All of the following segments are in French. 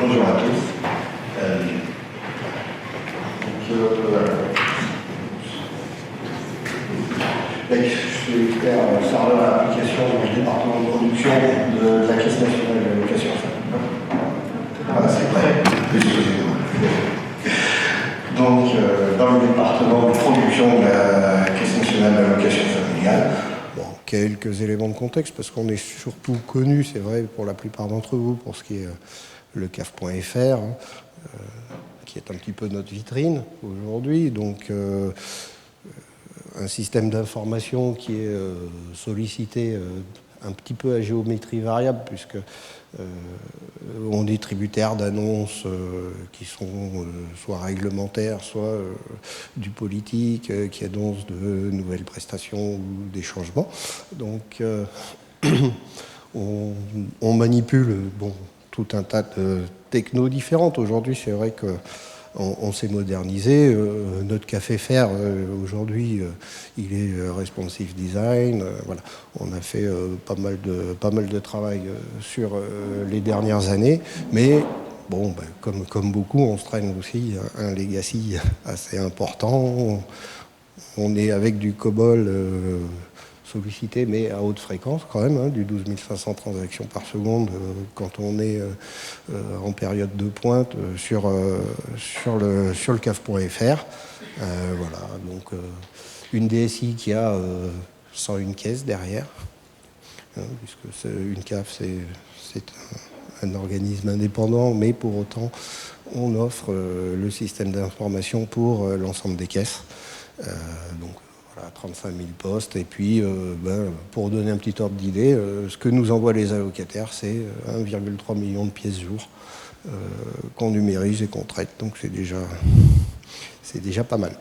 bonjour à tous. Je suis expert serveur à l'application du département de production de la Caisse nationale de l'allocation familiale. Voilà, c'est prêt. Excusez-moi. Donc, dans le département de production de la Caisse nationale de l'allocation familiale. Bon, quelques éléments de contexte, parce qu'on est surtout connu, c'est vrai, pour la plupart d'entre vous, pour ce qui est le CAF.fr, qui est un petit peu notre vitrine aujourd'hui. Donc, un système d'information qui est sollicité un petit peu à géométrie variable, puisque on est tributaire d'annonces qui sont soit réglementaires, soit du politique, qui annoncent de nouvelles prestations ou des changements. Donc, on manipule tout un tas de technos différentes. Aujourd'hui, c'est vrai que on s'est modernisé. Notre CAF.fr, aujourd'hui, il est responsive design. Voilà. On a fait pas mal de travail sur les dernières années. Mais bon, comme beaucoup, on se traîne aussi un legacy assez important. On est avec du COBOL sollicité, mais à haute fréquence quand même, du 12 500 transactions par seconde quand on est en période de pointe sur le CAF.fr. Voilà, donc une DSI qui a 101 caisses derrière, puisque une CAF, c'est un organisme indépendant, mais pour autant, on offre le système d'information pour l'ensemble des caisses. Donc, 35 000 postes, et puis pour donner un petit ordre d'idée, ce que nous envoient les allocataires, c'est 1,3 million de pièces jour qu'on numérise et qu'on traite, donc c'est déjà pas mal.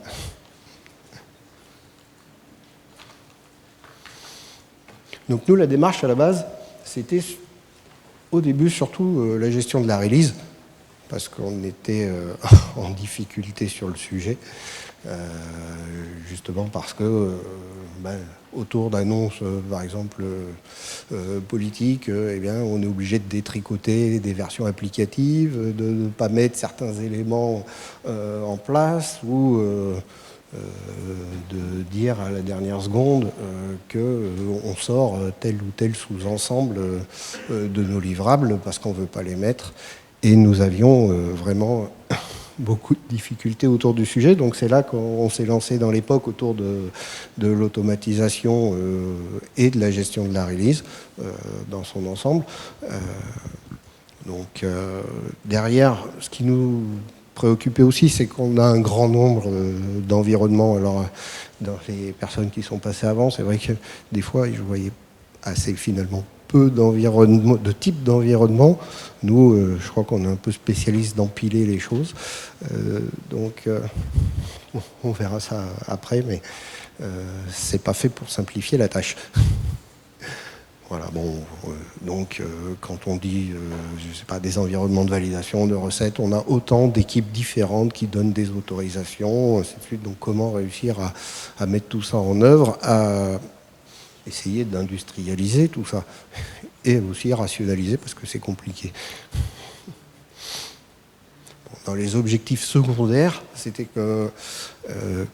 Donc nous, la démarche à la base, c'était au début surtout la gestion de la release, parce qu'on était en difficulté sur le sujet. Justement parce que autour d'annonces, par exemple, politiques, eh bien, on est obligé de détricoter des versions applicatives, de ne pas mettre certains éléments en place ou de dire à la dernière seconde qu'on sort tel ou tel sous-ensemble de nos livrables parce qu'on ne veut pas les mettre. Et nous avions vraiment beaucoup de difficultés autour du sujet, donc c'est là qu'on s'est lancé dans l'époque autour de l'automatisation et de la gestion de la release dans son ensemble. Donc derrière, ce qui nous préoccupait aussi, c'est qu'on a un grand nombre d'environnements. Alors dans les personnes qui sont passées avant, c'est vrai que des fois, je voyais assez finalement peu d'environnement, de type d'environnement. Nous, je crois qu'on est un peu spécialiste d'empiler les choses. Donc, on verra ça après, mais c'est pas fait pour simplifier la tâche. Voilà, bon, donc quand on dit, je sais pas, des environnements de validation, de recettes, on a autant d'équipes différentes qui donnent des autorisations, ainsi de suite. Donc, comment réussir à mettre tout ça en œuvre, à essayer d'industrialiser tout ça et aussi rationaliser parce que c'est compliqué. Dans les objectifs secondaires, c'était que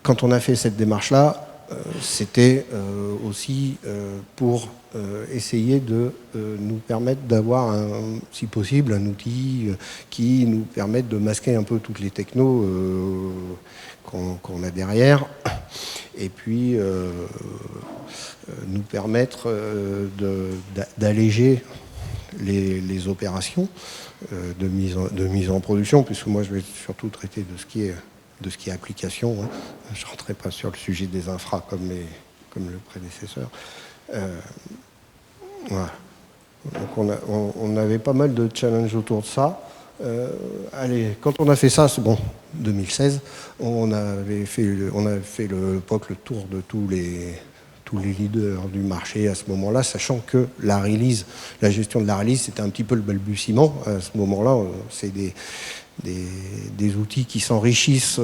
quand on a fait cette démarche-là, c'était aussi pour essayer de nous permettre d'avoir, si possible, un outil qui nous permette de masquer un peu toutes les technos qu'on a derrière, et puis nous permettre d'alléger les opérations de mise en production, puisque moi je vais surtout traiter de ce qui est application. Je ne rentrerai pas sur le sujet des infras comme le prédécesseur. Voilà. Donc on avait pas mal de challenges autour de ça. Quand on a fait ça, c'est bon, 2016, on a fait le tour de tous les leaders du marché à ce moment-là, sachant que la gestion de la release, c'était un petit peu le balbutiement. À ce moment-là, c'est des outils qui s'enrichissent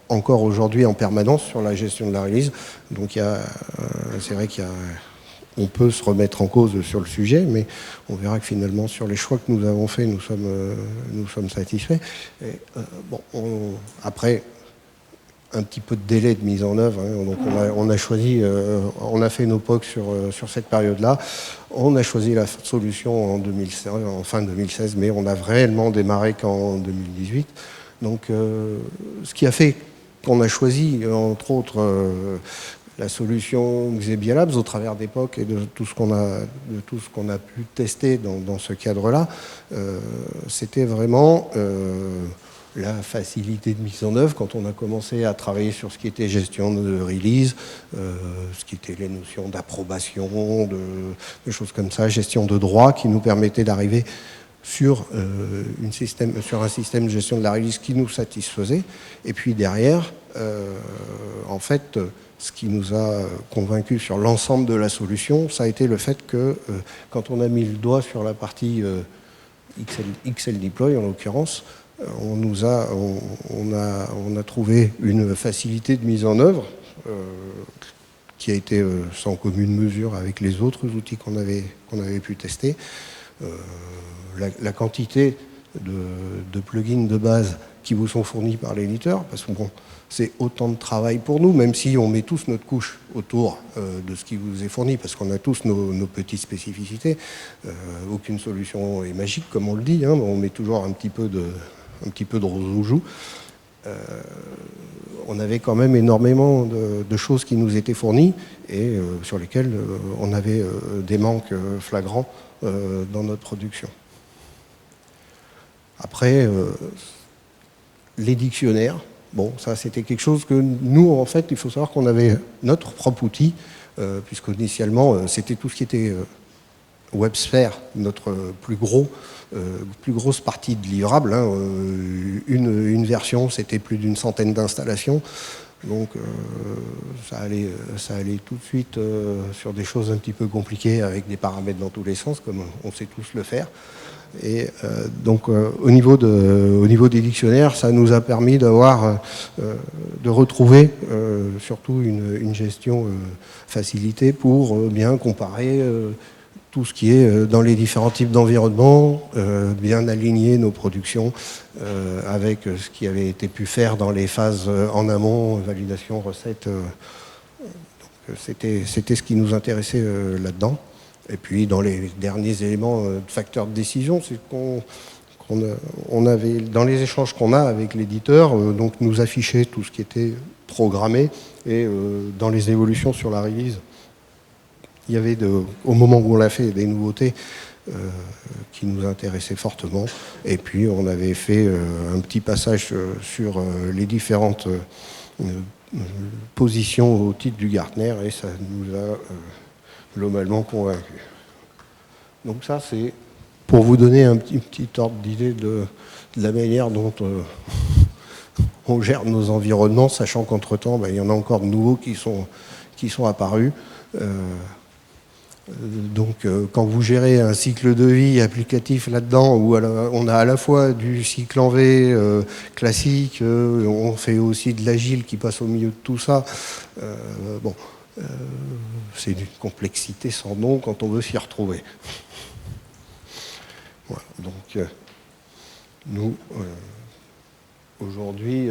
encore aujourd'hui en permanence sur la gestion de la release. Donc c'est vrai qu'il y a on peut se remettre en cause sur le sujet, mais on verra que finalement, sur les choix que nous avons faits, nous sommes satisfaits. Et, bon, après, un petit peu de délai de mise en œuvre, hein, donc on a choisi, on a fait nos POC sur cette période-là. On a choisi la solution en fin 2016, mais on a réellement démarré qu'en 2018. Donc, ce qui a fait qu'on a choisi, entre autres, la solution Xebia Labs au travers des POC et de tout ce qu'on a pu tester dans ce cadre-là, c'était vraiment la facilité de mise en œuvre quand on a commencé à travailler sur ce qui était gestion de release, ce qui était les notions d'approbation, de choses comme ça, gestion de droit, qui nous permettait d'arriver sur un système de gestion de la release qui nous satisfaisait. Et puis derrière, en fait, ce qui nous a convaincus sur l'ensemble de la solution, ça a été le fait que quand on a mis le doigt sur la partie XL Deploy, en l'occurrence, on a trouvé une facilité de mise en œuvre qui a été sans commune mesure avec les autres outils qu'on avait pu tester. La quantité de plugins de base qui vous sont fournis par l'éditeur, parce que bon, c'est autant de travail pour nous, même si on met tous notre couche autour de ce qui vous est fourni, parce qu'on a tous nos petites spécificités. Aucune solution est magique, comme on le dit, hein, on met toujours un petit peu de rose aux joues. On avait quand même énormément de choses qui nous étaient fournies et sur lesquelles on avait des manques flagrants dans notre production. Après, les dictionnaires, bon, ça c'était quelque chose que nous, en fait, il faut savoir qu'on avait notre propre outil, puisqu'initialement, c'était tout ce qui était WebSphere, notre plus grosse partie de livrable. Hein, une version, c'était plus d'une centaine d'installations. Donc ça allait tout de suite sur des choses un petit peu compliquées avec des paramètres dans tous les sens, comme on sait tous le faire. Et donc au niveau des dictionnaires, ça nous a permis de retrouver surtout une gestion facilitée pour bien comparer tout ce qui est dans les différents types d'environnements, bien aligner nos productions avec ce qui avait été pu faire dans les phases en amont, validation, recette. C'était ce qui nous intéressait là-dedans. Et puis dans les derniers éléments de facteurs de décision, c'est qu'on avait, dans les échanges qu'on a avec l'éditeur, donc nous afficher tout ce qui était programmé, et dans les évolutions sur la release, il y avait, au moment où on l'a fait, des nouveautés qui nous intéressaient fortement. Et puis on avait fait un petit passage sur les différentes positions au titre du Gartner, et ça nous a globalement convaincus. Donc ça, c'est pour vous donner un petit ordre d'idée de la manière dont on gère nos environnements, sachant qu'entre-temps, il y en a encore de nouveaux qui sont apparus. Donc quand vous gérez un cycle de vie applicatif là-dedans, où on a à la fois du cycle en V classique, on fait aussi de l'agile qui passe au milieu de tout ça, bon, c'est d'une complexité sans nom quand on veut s'y retrouver. Voilà, donc nous, aujourd'hui,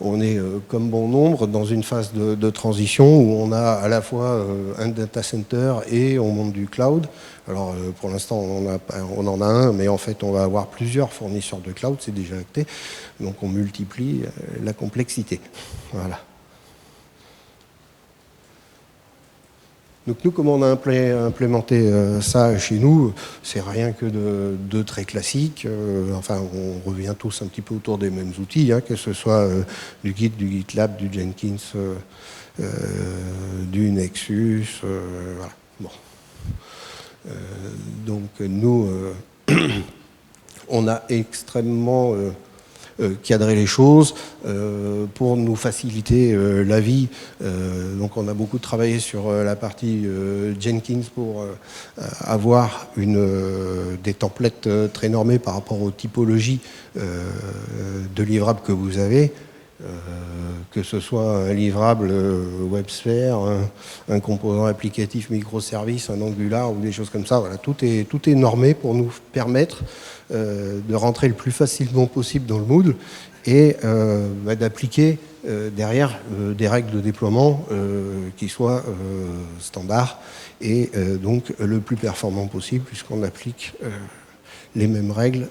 on est comme bon nombre dans une phase de transition où on a à la fois un data center et on monte du cloud. Alors pour l'instant on en a un, mais en fait on va avoir plusieurs fournisseurs de cloud, c'est déjà acté. Donc on multiplie la complexité. Voilà. Donc nous, comment on a implémenté ça chez nous, c'est rien que de très classique. Enfin, on revient tous un petit peu autour des mêmes outils, hein, que ce soit du Git, du GitLab, du Jenkins, du Nexus, voilà. Bon. Donc nous, on a extrêmement cadrer les choses pour nous faciliter la vie. Donc on a beaucoup travaillé sur la partie Jenkins pour avoir des templates très normés par rapport aux typologies de livrables que vous avez. que ce soit un livrable WebSphere, un composant applicatif microservice, un Angular ou des choses comme ça. Voilà, tout est normé pour nous permettre de rentrer le plus facilement possible dans le Moodle et d'appliquer derrière des règles de déploiement qui soient standards et donc le plus performant possible puisqu'on applique les mêmes règles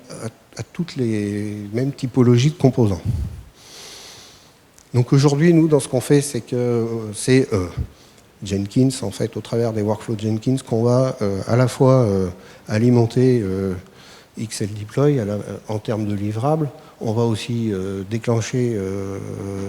à toutes les mêmes typologies de composants. Donc aujourd'hui, nous, dans ce qu'on fait, c'est que c'est Jenkins, en fait, au travers des workflows Jenkins, qu'on va à la fois alimenter XL Deploy en termes de livrables. On va aussi déclencher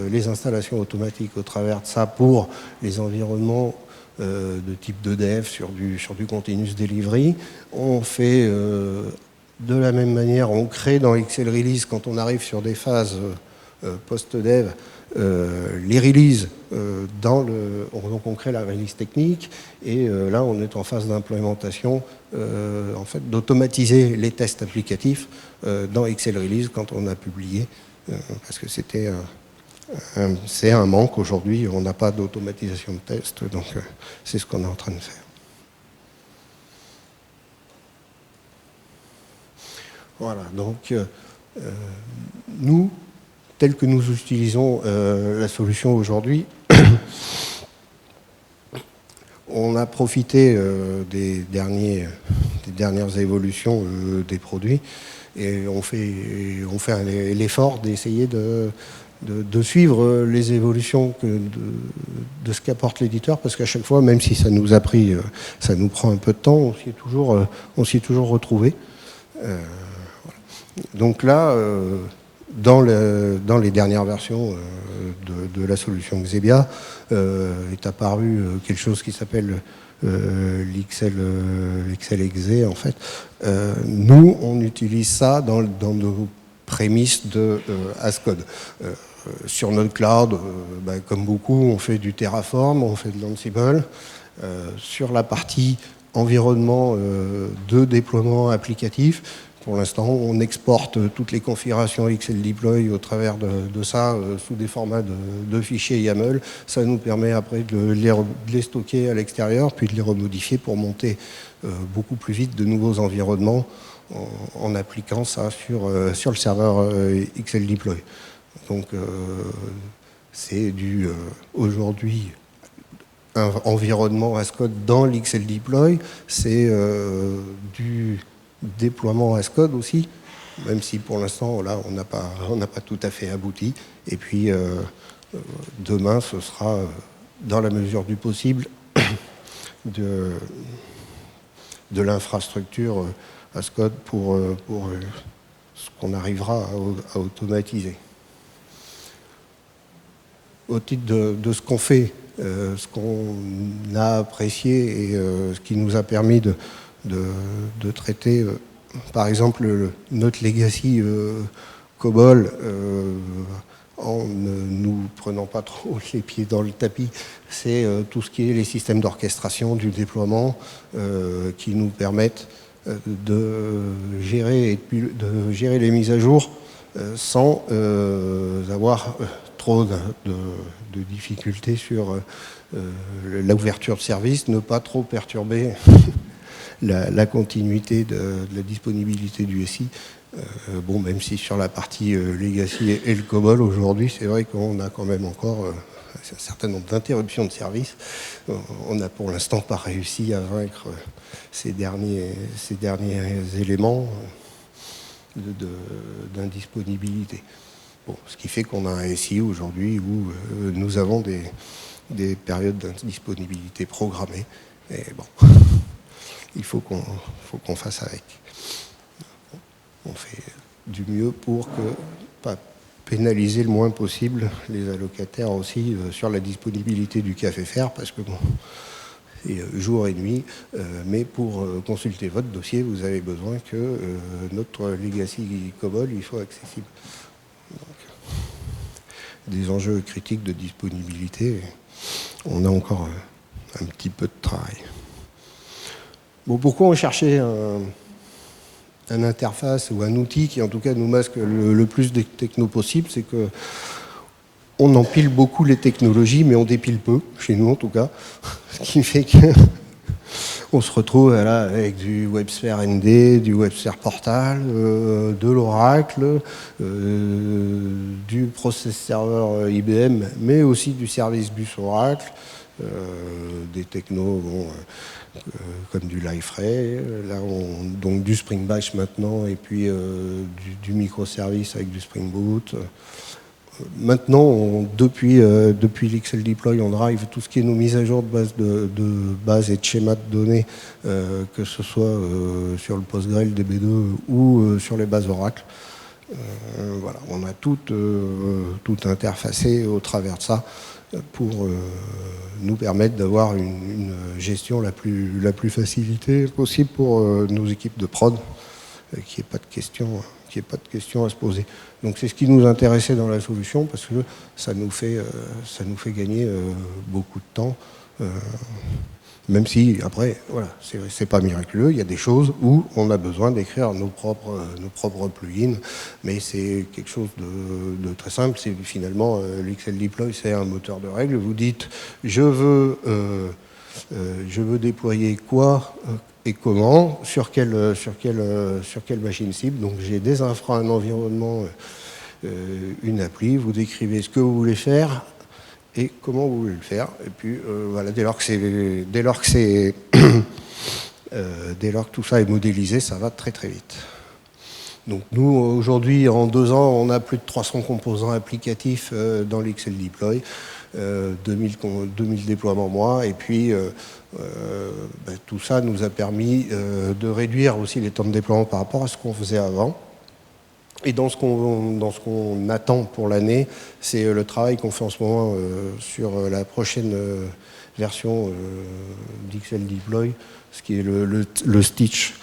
les installations automatiques au travers de ça pour les environnements de type de dev sur du continuous delivery. On fait de la même manière, on crée dans XL Release, quand on arrive sur des phases post-dev, les releases donc on crée la release technique et là on est en phase d'implémentation en fait d'automatiser les tests applicatifs dans XL Release quand on a publié parce que c'est un manque aujourd'hui, on n'a pas d'automatisation de tests, donc c'est ce qu'on est en train de faire. Voilà, donc nous, tel que nous utilisons la solution aujourd'hui, on a profité des dernières évolutions des produits et on fait l'effort d'essayer de suivre les évolutions de ce qu'apporte l'éditeur, parce qu'à chaque fois, même si ça nous a pris, ça nous prend un peu de temps, on s'y est toujours retrouvé. Donc là, dans les dernières versions de la solution Xebia, est apparu quelque chose qui s'appelle l'XL Exe, en fait. Nous, on utilise ça dans nos prémices de Ascode. Sur notre cloud, comme beaucoup, on fait du Terraform, on fait de l'Ansible. Sur la partie environnement de déploiement applicatif, pour l'instant, on exporte toutes les configurations XL Deploy au travers de ça sous des formats de fichiers YAML. Ça nous permet après de les stocker à l'extérieur, puis de les remodifier pour monter beaucoup plus vite de nouveaux environnements en appliquant ça sur le serveur XL Deploy. Donc c'est aujourd'hui un environnement Ascode dans l'XL Deploy, c'est du déploiement Ascode aussi, même si pour l'instant là on n'a pas tout à fait abouti. Et puis demain ce sera dans la mesure du possible de l'infrastructure Ascode pour ce qu'on arrivera à automatiser. Au titre de ce qu'on fait, ce qu'on a apprécié et ce qui nous a permis de traiter, par exemple, notre legacy COBOL en ne nous prenant pas trop les pieds dans le tapis, c'est tout ce qui est les systèmes d'orchestration du déploiement qui nous permettent de gérer les mises à jour sans avoir trop de difficultés sur l'ouverture de service, ne pas trop perturber la continuité de la disponibilité du SI. Bon, même si sur la partie Legacy et le COBOL, aujourd'hui, c'est vrai qu'on a quand même encore un certain nombre d'interruptions de service. On n'a pour l'instant pas réussi à vaincre ces derniers éléments d'indisponibilité. Bon, ce qui fait qu'on a un SI aujourd'hui où nous avons des périodes d'indisponibilité programmées. Et bon, il faut qu'on fasse avec. On fait du mieux pour pas pénaliser le moins possible les allocataires aussi sur la disponibilité du café fer, parce que bon, c'est jour et nuit, mais pour consulter votre dossier, vous avez besoin que notre legacy COBOL il soit accessible. Donc, des enjeux critiques de disponibilité, on a encore un petit peu de travail. Bon, pourquoi on cherchait un interface ou un outil qui en tout cas nous masque le plus de techno possible, c'est que on empile beaucoup les technologies, mais on dépile peu, chez nous en tout cas, ce qui fait que on se retrouve là, avec du WebSphere ND, du WebSphere Portal, de l'Oracle, du Process Server IBM, mais aussi du Service Bus Oracle, des technos comme du Liferay, là donc du Spring Batch maintenant, et puis du microservice avec du Spring Boot. Maintenant, depuis l'XL Deploy, on drive tout ce qui est nos mises à jour de bases et de schémas de données, que ce soit sur le PostgreSQL DB2 ou sur les bases Oracle. Voilà, on a tout interfacé au travers de ça pour nous permettre d'avoir une gestion la plus facilitée possible pour nos équipes de prod, qu'il n'y ait pas de questions à se poser. Donc c'est ce qui nous intéressait dans la solution, parce que ça nous fait gagner beaucoup de temps, même si après, voilà, c'est pas miraculeux, il y a des choses où on a besoin d'écrire nos propres plugins, mais c'est quelque chose de très simple. C'est finalement l'XL Deploy, c'est un moteur de règles. Vous dites je veux déployer quoi et comment, sur quelle machine cible. Donc j'ai des infras, un environnement, une appli, vous décrivez ce que vous voulez faire et comment vous voulez le faire. Et puis voilà, dès lors que tout ça est modélisé, ça va très très vite. Donc nous, aujourd'hui, en 2 ans, on a plus de 300 composants applicatifs dans l'XL Deploy, 2000 déploiements mois, et puis tout ça nous a permis de réduire aussi les temps de déploiement par rapport à ce qu'on faisait avant. Et dans ce qu'on attend pour l'année, c'est le travail qu'on fait en ce moment sur la prochaine version d'XL Deploy, ce qui est le Stitch,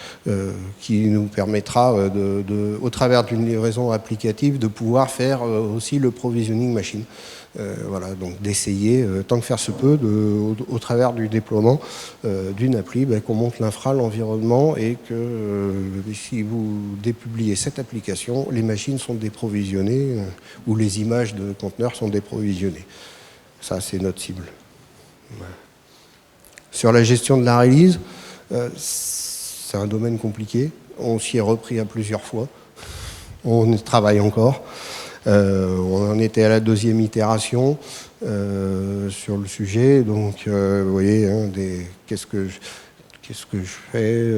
qui nous permettra, au travers d'une livraison applicative, de pouvoir faire aussi le provisioning machine. Voilà, donc d'essayer, tant que faire se peut, au travers du déploiement d'une appli, qu'on monte l'infra, l'environnement, et que si vous dépubliez cette application, les machines sont déprovisionnées, ou les images de conteneurs sont déprovisionnées. Ça, c'est notre cible. Voilà. Sur la gestion de la release, c'est un domaine compliqué. On s'y est repris à plusieurs fois. On y travaille encore. On en était à la 2e itération sur le sujet. Donc, vous voyez, hein, qu'est-ce que je fais,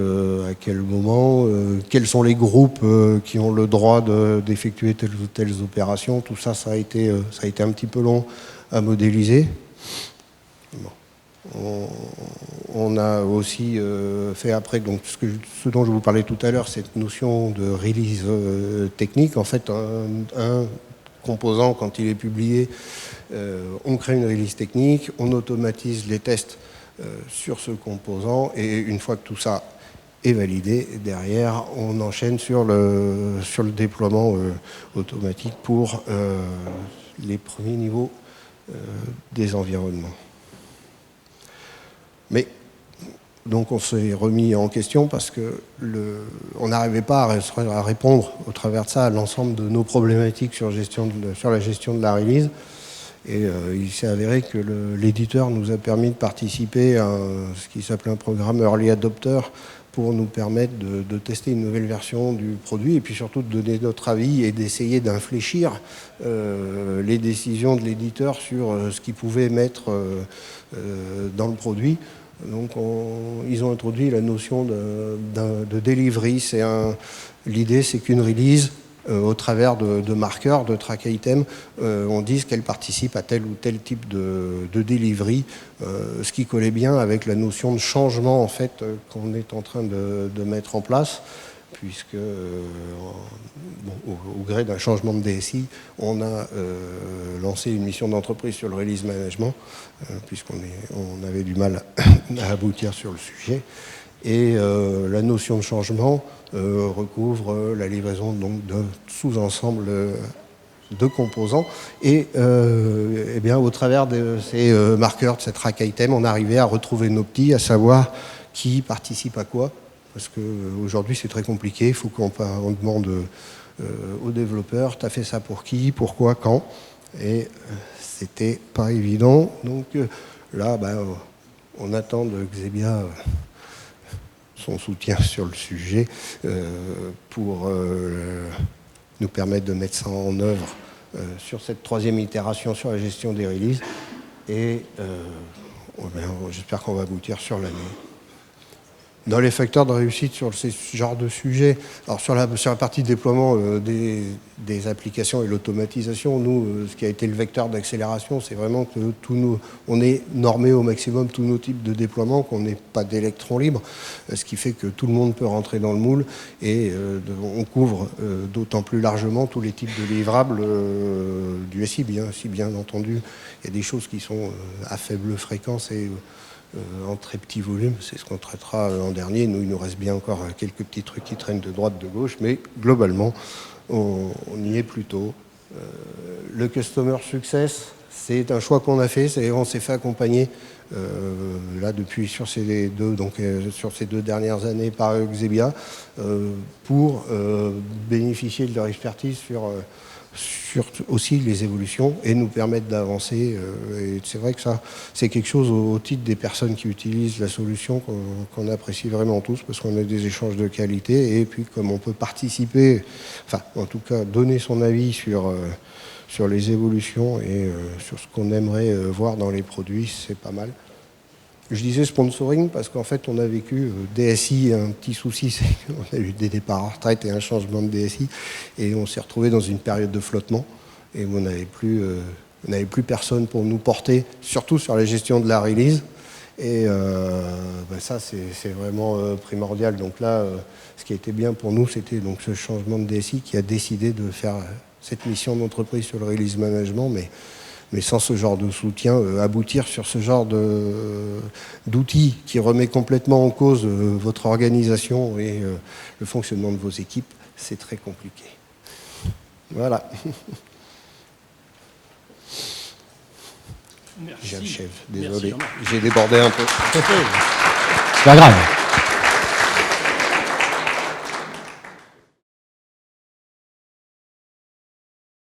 à quel moment, quels sont les groupes qui ont le droit d'effectuer telles ou telles opérations. Tout ça, ça a été un petit peu long à modéliser. Bon. On a aussi fait après, donc ce dont je vous parlais tout à l'heure, cette notion de release technique. En fait, un composant, quand il est publié, on crée une release technique, on automatise les tests sur ce composant, et une fois que tout ça est validé, derrière, on enchaîne sur le déploiement automatique pour les premiers niveaux des environnements. Mais donc on s'est remis en question parce que on n'arrivait pas à répondre au travers de ça à l'ensemble de nos problématiques sur la gestion de la release. Et il s'est avéré que l'éditeur nous a permis de participer à ce qui s'appelait un programme Early Adopter pour nous permettre de tester une nouvelle version du produit, et puis surtout de donner notre avis et d'essayer d'infléchir les décisions de l'éditeur sur ce qu'il pouvait mettre dans le produit. Donc ils ont introduit la notion de delivery. L'idée, c'est qu'une release, au travers de marqueurs, de track items, on dise qu'elle participe à tel ou tel type de delivery, ce qui collait bien avec la notion de changement en fait qu'on est en train de mettre en place, puisque au gré d'un changement de DSI, on a lancé une mission d'entreprise sur le release management, puisqu'on avait du mal à aboutir sur le sujet. Et la notion de changement recouvre la livraison donc d'un sous-ensemble de composants. Et bien, au travers de ces marqueurs, de cette track item, on arrivait à retrouver nos petits, à savoir qui participe à quoi. Parce qu'aujourd'hui, c'est très compliqué. Il faut qu'on demande aux développeurs, t'as fait ça pour qui, pourquoi, quand. Et c'était pas évident. Donc là, on attend de Xebia son soutien sur le sujet pour nous permettre de mettre ça en œuvre sur cette 3e itération sur la gestion des releases. Et j'espère qu'on va aboutir sur l'année. Dans les facteurs de réussite sur ce genre de sujet, alors sur la partie déploiement des applications et l'automatisation, nous, ce qui a été le vecteur d'accélération, c'est vraiment que on est normé au maximum tous nos types de déploiements, qu'on n'ait pas d'électrons libres, ce qui fait que tout le monde peut rentrer dans le moule et on couvre d'autant plus largement tous les types de livrables du SI, si bien entendu. Il y a des choses qui sont à faible fréquence et en très petit volume, c'est ce qu'on traitera en dernier. Nous, il nous reste bien encore quelques petits trucs qui traînent de droite, de gauche, mais globalement, on y est plutôt. Le Customer Success, c'est un choix qu'on a fait, on s'est fait accompagner là depuis sur ces deux dernières années par Xebia pour bénéficier de leur expertise sur aussi les évolutions et nous permettre d'avancer. Et c'est vrai que ça, c'est quelque chose au titre des personnes qui utilisent la solution qu'on apprécie vraiment tous, parce qu'on a des échanges de qualité, et puis comme on peut participer, enfin en tout cas donner son avis sur les évolutions et sur ce qu'on aimerait voir dans les produits, c'est pas mal. Je disais sponsoring parce qu'en fait on a vécu DSI, un petit souci, c'est qu'on a eu des départs à retraite et un changement de DSI et on s'est retrouvé dans une période de flottement et on n'avait plus personne pour nous porter, surtout sur la gestion de la release. Et ça c'est vraiment primordial. Donc là, ce qui a été bien pour nous, c'était donc ce changement de DSI qui a décidé de faire cette mission d'entreprise sur le release management, mais sans ce genre de soutien, aboutir sur ce genre d'outils qui remet complètement en cause votre organisation et le fonctionnement de vos équipes, c'est très compliqué. Voilà. Merci. J'ai le chef, désolé, j'ai débordé un peu. C'est pas grave.